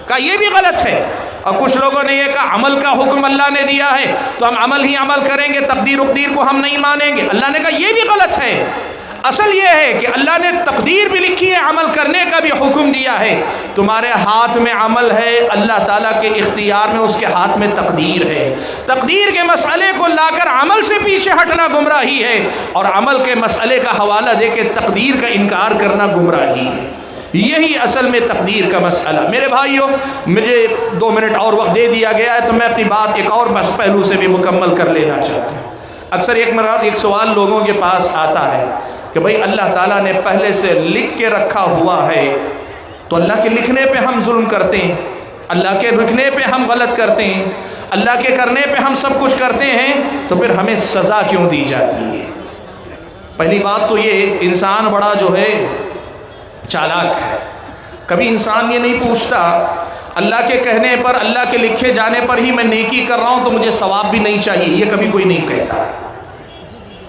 کہا یہ بھی غلط ہے۔ اور کچھ لوگوں نے یہ کہا عمل کا حکم اللہ نے دیا ہے تو ہم عمل ہی عمل کریں گے، تقدیر اقدیر کو ہم نہیں مانیں گے۔ اللہ نے کہا یہ بھی غلط ہے۔ اصل یہ ہے کہ اللہ نے تقدیر بھی لکھی ہے، عمل کرنے کا بھی حکم دیا ہے۔ تمہارے ہاتھ میں عمل ہے، اللہ تعالیٰ کے اختیار میں اس کے ہاتھ میں تقدیر ہے۔ تقدیر کے مسئلے کو لا کر عمل سے پیچھے ہٹنا گمراہی ہے، اور عمل کے مسئلے کا حوالہ دے کے تقدیر کا انکار کرنا گمراہی ہے۔ یہی اصل میں تقدیر کا مسئلہ۔ میرے بھائیوں، مجھے 2 منٹ اور وقت دے دیا گیا ہے تو میں اپنی بات ایک اور پہلو سے بھی مکمل کر لینا چاہتا ہوں۔ اکثر ایک سوال لوگوں کے پاس آتا ہے کہ بھئی اللہ تعالیٰ نے پہلے سے لکھ کے رکھا ہوا ہے تو اللہ کے لکھنے پہ ہم ظلم کرتے ہیں، اللہ کے لکھنے پہ ہم غلط کرتے ہیں، اللہ کے کرنے پہ ہم سب کچھ کرتے ہیں، تو پھر ہمیں سزا کیوں دی جاتی ہے؟ پہلی بات تو یہ، انسان بڑا جو ہے چالاک ہے۔ کبھی انسان یہ نہیں پوچھتا اللہ کے کہنے پر، اللہ کے لکھے جانے پر ہی میں نیکی کر رہا ہوں تو مجھے ثواب بھی نہیں چاہیے، یہ کبھی کوئی نہیں کہتا۔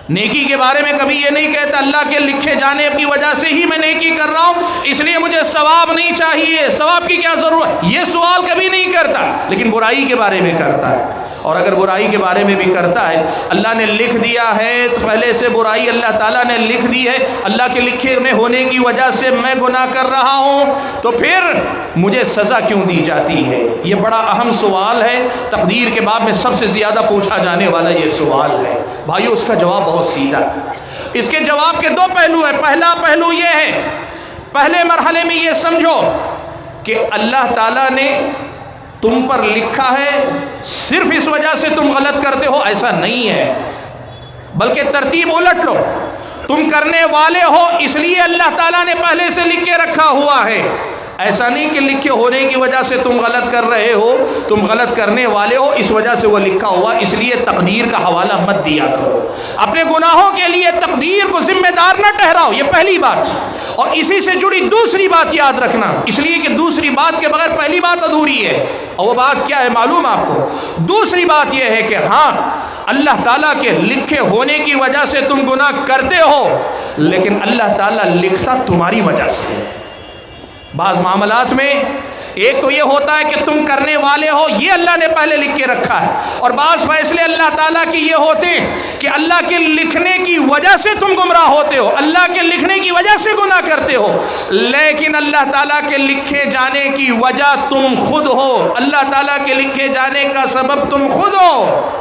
نیکی کے بارے میں کبھی یہ نہیں کہتا اللہ کے لکھے جانے کی وجہ سے ہی میں نیکی کر رہا ہوں اس لیے مجھے ثواب نہیں چاہیے، ثواب کی کیا ضرورت، یہ سوال کبھی نہیں کرتا۔ لیکن برائی کے بارے میں کرتا ہے، اور اگر برائی کے بارے میں بھی کرتا ہے، اللہ نے لکھ دیا ہے تو پہلے سے برائی اللہ تعالیٰ نے لکھ دی ہے، اللہ کے لکھے ہونے کی وجہ سے میں گناہ کر رہا ہوں تو پھر مجھے سزا کیوں دی جاتی ہے؟ یہ بڑا اہم سوال ہے، تقدیر کے باب میں سب سے زیادہ پوچھا جانے والا یہ سوال ہے۔ بھائیو اس کا جواب بہت سیدھا ہے۔ اس کے جواب کے 2 پہلو ہیں۔ پہلا پہلو یہ ہے، پہلے مرحلے میں یہ سمجھو کہ اللہ تعالیٰ نے تم پر لکھا ہے، صرف اس وجہ سے تم غلط کرتے ہو ایسا نہیں ہے، بلکہ ترتیب الٹ لو، تم کرنے والے ہو اس لیے اللہ تعالیٰ نے پہلے سے لکھ کے رکھا ہوا ہے۔ ایسا نہیں کہ لکھے ہونے کی وجہ سے تم غلط کر رہے ہو، تم غلط کرنے والے ہو اس وجہ سے وہ لکھا ہوا، اس لیے تقدیر کا حوالہ مت دیا کرو، اپنے گناہوں کے لیے تقدیر کو ذمہ دار نہ ٹھہراؤ، یہ پہلی بات۔ اور اسی سے جڑی دوسری بات یاد رکھنا، اس لیے کہ دوسری بات کے بغیر پہلی بات ادھوری ہے، اور وہ بات کیا ہے معلوم آپ کو؟ دوسری بات یہ ہے کہ ہاں اللہ تعالیٰ کے لکھے ہونے کی وجہ سے تم گناہ کرتے ہو، لیکن اللہ تعالیٰ لکھتا تمہاری وجہ سے ہے۔ بعض معاملات میں ایک تو یہ ہوتا ہے کہ تم کرنے والے ہو، یہ اللہ نے پہلے لکھ کے رکھا ہے، اور بعض فیصلے اللہ تعالیٰ کی یہ ہوتے ہیں کہ اللہ کے لکھنے کی وجہ سے تم گمراہ ہوتے ہو، اللہ کے لکھنے کی وجہ سے گناہ کرتے ہو، لیکن اللہ تعالیٰ کے لکھے جانے کی وجہ تم خود ہو، اللہ تعالیٰ کے لکھے جانے کا سبب تم خود ہو۔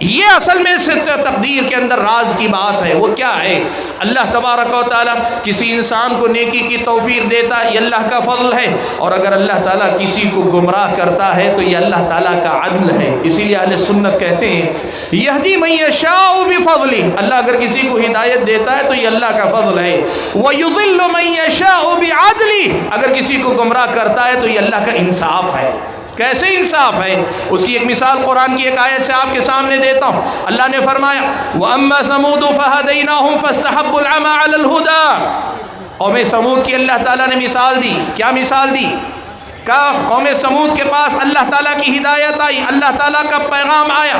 یہ اصل میں سے تقدیر کے اندر راز کی بات ہے۔ وہ کیا ہے؟ اللہ تبارک و تعالیٰ کسی انسان کو نیکی کی توفیق دیتا ہے، یہ اللہ کا فضل ہے، اور اگر اللہ تعالیٰ کسی کو گمراہ کرتا ہے تو یہ اللہ تعالیٰ کا عدل ہے۔ اسی لیے اہل سنت کہتے ہیں یہدی من یشاء بفضلہ، اللہ اگر کسی کو ہدایت دیتا ہے تو یہ اللہ کا فضل ہے، ویضل من یشاء بعدلہ، اگر کسی کو گمراہ کرتا ہے تو یہ اللہ کا انصاف ہے۔ کیسے انصاف ہے؟ اس کی ایک مثال قرآن کی ایک آیت سے آپ کے سامنے دیتا ہوں۔ اللہ نے فرمایا وَأَمَّا ثَمُودُ فَهَدَيْنَاهُمْ فَاسْتَحَبُّوا الْعَمَىٰ عَلَى الْهُدَىٰ، قوم سمود کی اللہ تعالیٰ نے مثال دی۔ کیا مثال دی؟ کہا قوم سمود کے پاس اللہ تعالیٰ کی ہدایت آئی، اللہ تعالیٰ کا پیغام آیا،